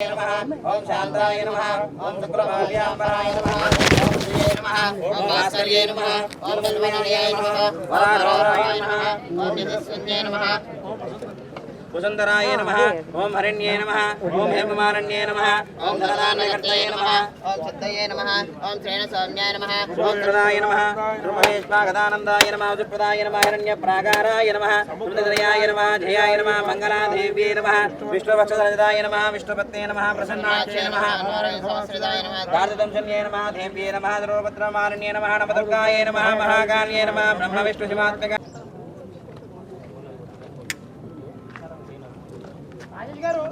ओम शांताय नमः ओम शुक्रमाल्याम्बराय नमः ओम श्रीये नमः ओम भास्कर्ये नमः ओम धन्वनाय नमः वरारोहाय नमः ओम निधिस्वन्ये नमः वसुंधराय नमः ओम हरिण्ये नमः ओम हेममारण्ये नमः ओम धनदानकर्तये नमः ओम सिद्धये नमः ओम श्रेणसौम्याय नमः ओम कृदाय नमः ब्रह्महेश्वागदानन्दाय नमः सुप्रदाय नमः हिरण्यप्राकाराय नमः सुन्दरयाय नमः जयाय नमः मंगलादेव्ये नमः विष्णुवक्षधराय नमः विष्णुपत्ने नमः प्रसन्नाक्षे नमः अनुरागसहस्रदाय नमः दार्ददंशन्ये नमः देव्ये नमः द्रौपद्रमारण्ये नमः नवदुर्गाय नमः महाकाल्ये नमः ब्रह्मविष्णुशिवात्मक గారు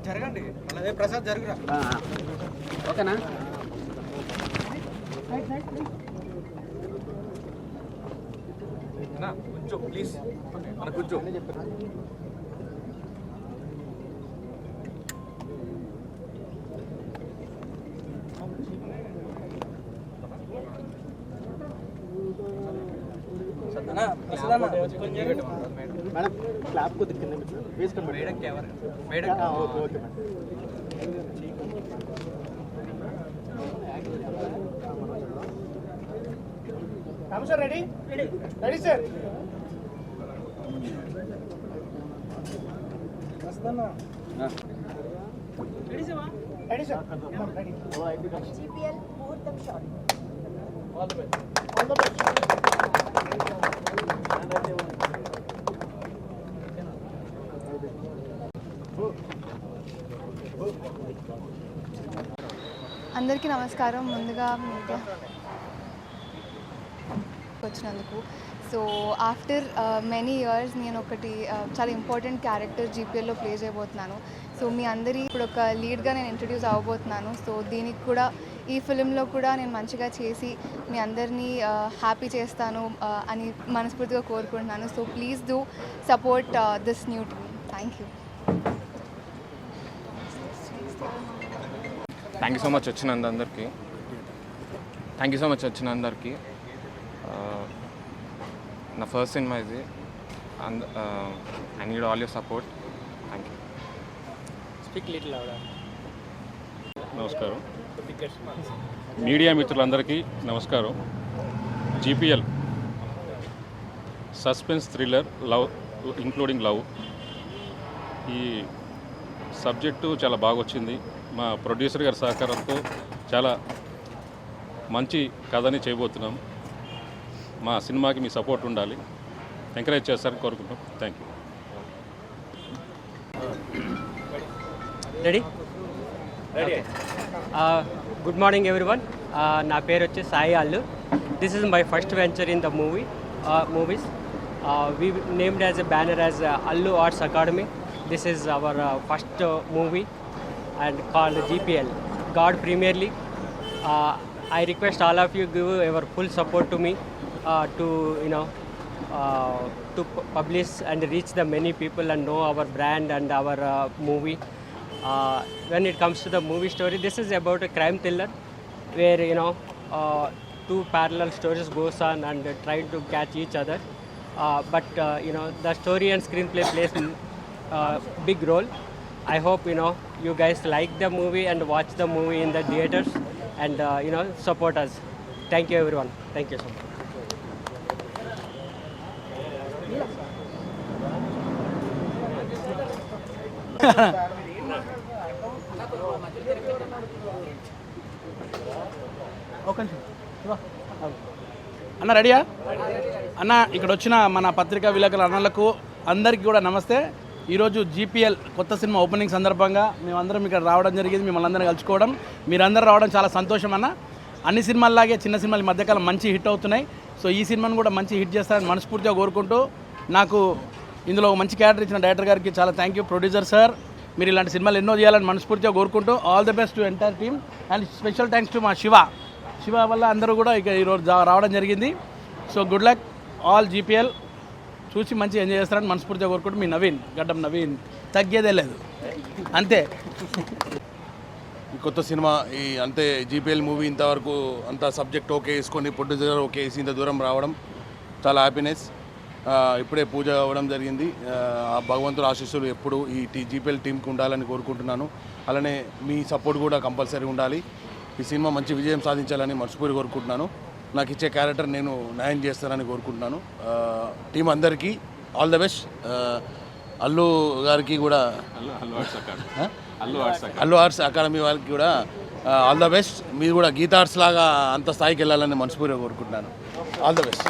జరగండి అలాగే ప్రసాద్ జరుగురా ఓకేనా కూర్చో ప్లీజ్ మన కూర్చో मैडम क्लैप को दिखने में फेस कर madam camera madam okay madam sir ready ready sir वस्ताना ready sir ready sir ready GPL मुहूर्तम शॉट ऑल द बेस्ट అందరికీ నమస్కారం. ముందుగా మీడియా వచ్చినందుకు. సో ఆఫ్టర్ మెనీ ఇయర్స్ నేను ఒకటి చాలా ఇంపార్టెంట్ క్యారెక్టర్ జీపీఎల్లో ప్లే చేయబోతున్నాను. సో మీ అందరి ఇప్పుడు ఒక లీడ్గా నేను ఇంట్రడ్యూస్ అవ్వబోతున్నాను. సో దీనికి కూడా ఈ ఫిలింలో కూడా నేను మంచిగా చేసి మీ అందరినీ హ్యాపీ చేస్తాను అని మనస్ఫూర్తిగా కోరుకుంటున్నాను. So please do support this new team. Thank you. Thank you so much వచ్చినందరికీ. నా ఫస్ట్ సినిమా ఇది. I need all your support. Thank you. Speak little louder. నమస్కారం మీడియా మిత్రులందరికీ నమస్కారం. GPL suspense thriller love including love. ఈ subject చాలా బాగా వచ్చింది. మా ప్రొడ్యూసర్ గారి సహకారంతో చాలా మంచి కథని చేయబోతున్నాం. మా సినిమాకి మీ సపోర్ట్ ఉండాలి, ఎంకరేజ్ చేస్తారని కోరుకుంటాం. Thank you. Ready ready. Good morning everyone. నా పేరు వచ్చి Sai Allu. This is my first venture in the movies. We named as a banner as Allu Arts academy. This is our first movie and called GPL, God Premier League. I request all of you give your full support to me to publish and reach the many people and know our brand and our movie. When it comes to the movie story, this is about a crime thriller where two parallel stories goes on and trying to catch each other. But the story and screenplay plays big role. I hope you guys like the movie and watch the movie in the theaters and support us. Thank you everyone. Thank you so much. అన్న రెడీయా అన్న? ఇక్కడ వచ్చిన మన పత్రికా విలేకరుల అన్నలకు అందరికీ కూడా నమస్తే. ఈరోజు జీపీఎల్ కొత్త సినిమా ఓపెనింగ్ సందర్భంగా మేమందరం ఇక్కడ రావడం జరిగింది. మిమ్మల్ని అందరం కలుసుకోవడం, మీరందరూ రావడం చాలా సంతోషం అన్న. అన్ని సినిమాల్లాగే చిన్న సినిమాలు మధ్యకాలం మంచి హిట్ అవుతున్నాయి. సో ఈ సినిమాను కూడా మంచి హిట్ చేస్తారని మనస్ఫూర్తిగా కోరుకుంటూ, నాకు ఇందులో మంచి క్యారెక్టర్ ఇచ్చిన డైరెక్టర్ గారికి చాలా థ్యాంక్ యూ. ప్రొడ్యూసర్ సార్, మీరు ఇలాంటి సినిమాలు ఎన్నో చేయాలని మనస్ఫూర్తిగా కోరుకుంటూ all the best to entire team. And special thanks to మా శివ వల్ల అందరూ కూడా ఇక ఈరోజు రావడం జరిగింది. So good luck all. GPL చూసి మంచి ఎంజాయ్ చేస్తారని మనస్ఫూర్తిగా కోరుకుంటూ మీ నవీన్, గడ్డం నవీన్, తగ్గేదే లేదు అంతే. ఈ కొత్త సినిమా అంతే జీపీఎల్ మూవీ ఇంతవరకు అంత సబ్జెక్ట్ ఓకే వేసుకొని ప్రొడ్యూసర్ ఓకే వేసి ఇంత దూరం రావడం చాలా హ్యాపీనెస్. ఇప్పుడే పూజ అవ్వడం జరిగింది. ఆ భగవంతుడు ఆశీస్సులు ఎప్పుడు ఈ జీపీఎల్ టీంకి ఉండాలని కోరుకుంటున్నాను. అలానే మీ సపోర్ట్ కూడా కంపల్సరీ ఉండాలి. ఈ సినిమా మంచి విజయం సాధించాలని మనస్ఫూర్తిగా కోరుకుంటున్నాను. నాకు ఇచ్చే క్యారెక్టర్ నేను న్యాయం చేస్తానని కోరుకుంటున్నాను. టీం అందరికీ ఆల్ ద బెస్ట్. అల్లు గారికి కూడా అల్లు ఆర్ట్స్ అకాడమీ వాళ్ళకి కూడా ఆల్ ద బెస్ట్. మీరు కూడా గీతా ఆర్ట్స్ లాగా అంత స్థాయికి వెళ్ళాలని మనస్ఫూర్తిగా కోరుకుంటున్నాను. All the best.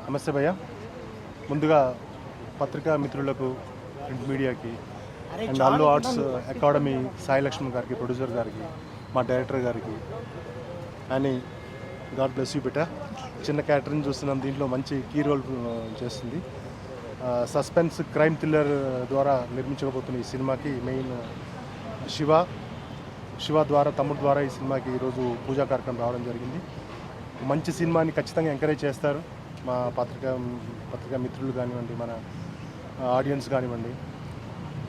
నమస్తే భయ్య. ముందుగా పత్రికా మిత్రులకు, ప్రింట్ మీడియాకి and Allu Arts Academy Sai Laxman గారికి, ప్రొడ్యూసర్ గారికి, మా డైరెక్టర్ గారికి అని గాడ్ బ్లెస్ యూ బిడ్డ. చిన్న క్యారెక్టర్ని చూస్తున్నాం, దీంట్లో మంచి కీ రోల్ చేస్తుంది. సస్పెన్స్ క్రైమ్ థ్రిల్లర్ ద్వారా నిర్మించకపోతున్న ఈ సినిమాకి మెయిన్ శివ ద్వారా, తమ్ముడు ద్వారా ఈ సినిమాకి ఈరోజు పూజా కార్యక్రమం రావడం జరిగింది. మంచి సినిమాని ఖచ్చితంగా ఎంకరేజ్ చేస్తారు మా పత్రికా మిత్రులు కానివ్వండి, మన ఆడియన్స్ కానివ్వండి.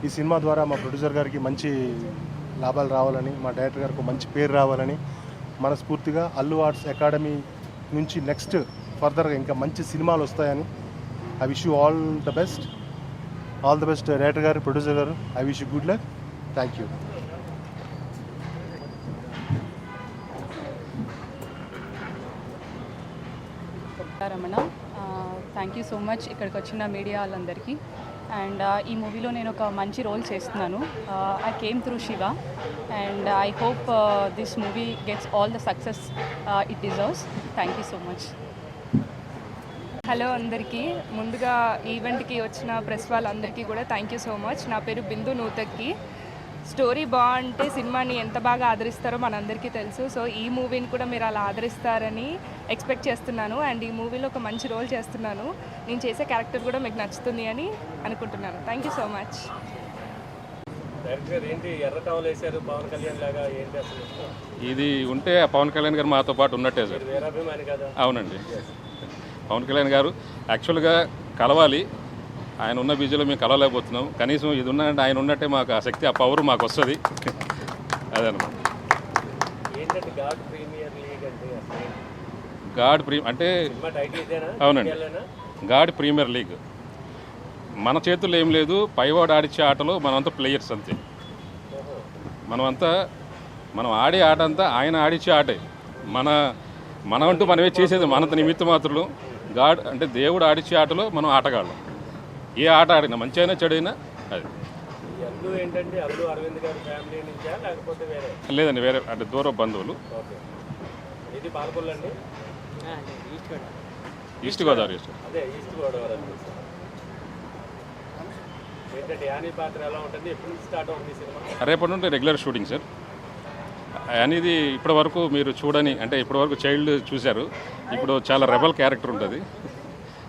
ఈ సినిమా ద్వారా మా ప్రొడ్యూసర్ గారికి మంచి లాభాలు రావాలని, మా డైరెక్టర్ గారికి మంచి పేరు రావాలని మనస్ఫూర్తిగా అల్లు ఆర్ట్స్ అకాడమీ నుంచి నెక్స్ట్ ఫర్దర్గా ఇంకా మంచి సినిమాలు వస్తాయని I wish you all the best. Director గారు, ప్రొడ్యూసర్ గారు, I wish you good luck. Thank you. Ramana, thank you so much ఇక్కడికి వచ్చిన మీడియా వాళ్ళందరికీ. అండ్ ఈ మూవీలో నేను ఒక మంచి రోల్ చేస్తున్నాను. I came through Shiva and I hope this movie gets all the success it deserves. Thank you so much. Hello అందరికీ, ముందుగా ఈవెంట్కి వచ్చిన ప్రెస్ వాళ్ళందరికీ కూడా థ్యాంక్ యూ సో మచ్. నా పేరు బిందు నూతక్కి. స్టోరీ బాగుంటే సినిమాని ఎంత బాగా ఆదరిస్తారో మనందరికీ తెలుసు. సో ఈ మూవీని కూడా మీరు అలా ఆదరిస్తారని ఎక్స్పెక్ట్ చేస్తున్నాను. అండ్ ఈ మూవీలో ఒక మంచి రోల్ చేస్తున్నాను. నేను చేసే క్యారెక్టర్ కూడా మీకు నచ్చుతుంది అని అనుకుంటున్నాను. Thank you so much. ఇది ఉంటే పవన్ కళ్యాణ్ గారు మాతో పాటు ఉన్నట్టే సార్. అవునండి, పవన్ కళ్యాణ్ గారు యాక్చువల్గా కలవాలి. ఆయన ఉన్న బిజీలో మేము కలవలేకపోతున్నాం. కనీసం ఇది ఉన్నట్టు ఆయన ఉన్నట్టే మాకు ఆ శక్తి, ఆ పవర్ మాకు వస్తుంది. అదనమాట. అంటే అవునండి, గాడ్ ప్రీమియర్ లీగ్. మన చేతుల్లో ఏం లేదు. పైవాడు ఆడిచ్చే ఆటలో మనమంతా ప్లేయర్స్ అంతే. మనం ఆడే ఆట అంతా ఆయన ఆడిచ్చే ఆటే. మనమంటూ మనమే చేసేది మనంత నిమిత్త మాత్రులు. గాడ్ అంటే దేవుడు ఆడిచ్చే ఆటలో మనం ఆటగాళ్ళం. ఏ ఆట ఆడినా, మంచి అయినా చెడైనా అది. లేదండి, వేరే అంటే దూర బంధువులు. ఈస్ట్ గోదావరి. రేపటి నుండి రెగ్యులర్ షూటింగ్ సార్. అనేది ఇప్పటి వరకు మీరు చూడని, అంటే ఇప్పటి వరకు చైల్డ్ చూశారు. ఇప్పుడు చాలా రెబల్ క్యారెక్టర్ ఉంటుంది.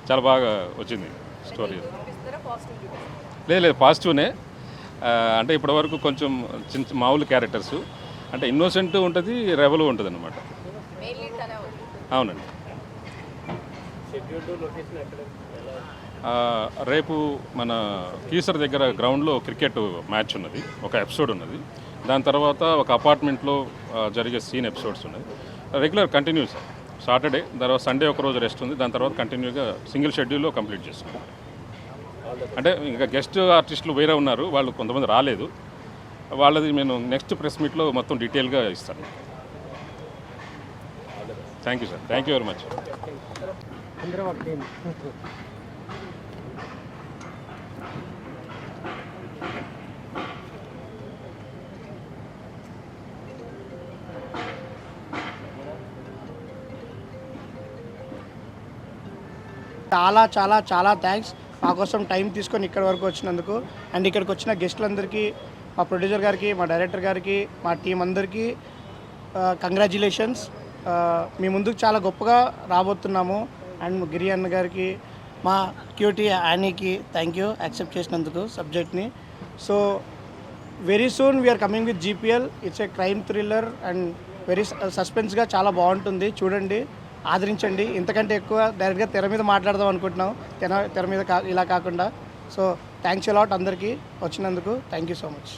చాలా బాగా వచ్చింది స్టోరీ. లేదు, పాజిటివ్నే. అంటే ఇప్పటివరకు కొంచెం మామూలు క్యారెక్టర్స్, అంటే ఇన్నోసెంట్ ఉంటుంది, రెబల్ ఉంటుంది అన్నమాట. అవునండి. రేపు మన కీసర్ దగ్గర గ్రౌండ్లో క్రికెట్ మ్యాచ్ ఉన్నది, ఒక ఎపిసోడ్ ఉన్నది. దాని తర్వాత ఒక అపార్ట్మెంట్లో జరిగే సీన్ ఎపిసోడ్స్ ఉన్నాయి. Regular continuous. సాటర్డే, తర్వాత సండే ఒకరోజు రెస్ట్ ఉంది. దాని తర్వాత కంటిన్యూగా సింగిల్ షెడ్యూల్లో కంప్లీట్ చేస్తున్నాం. అంటే ఇంకా గెస్ట్ ఆర్టిస్టులు వేరే ఉన్నారు, వాళ్ళు కొంతమంది రాలేదు. వాళ్ళది నేను నెక్స్ట్ ప్రెస్ మీట్లో మొత్తం డీటెయిల్గా ఇస్తాను. Thank you sir. Thank you very much. చాలా చాలా చాలా థ్యాంక్స్ మా కోసం టైం తీసుకొని ఇక్కడి వరకు వచ్చినందుకు. అండ్ ఇక్కడికి వచ్చిన గెస్టులందరికీ, మా ప్రొడ్యూసర్ గారికి, మా డైరెక్టర్ గారికి, మా టీం అందరికీ కంగ్రాచ్యులేషన్స్. మీ ముందుకు చాలా గొప్పగా రాబోతున్నాము. అండ్ గిరి అన్న గారికి, మా క్యూటీ యానీకి థ్యాంక్ యూ యాక్సెప్ట్ చేసినందుకు సబ్జెక్ట్ని. So very soon we are coming with GPL. It's a crime thriller and very సస్పెన్స్గా చాలా బాగుంటుంది. చూడండి, ఆదరించండి. ఇంతకంటే ఎక్కువ డైరెక్ట్గా తెర మీద మాట్లాడదాం అనుకుంటున్నాం, తెర మీద ఇలా కాకుండా. సో థ్యాంక్స్ అలాట్ అందరికీ వచ్చినందుకు. Thank you so much.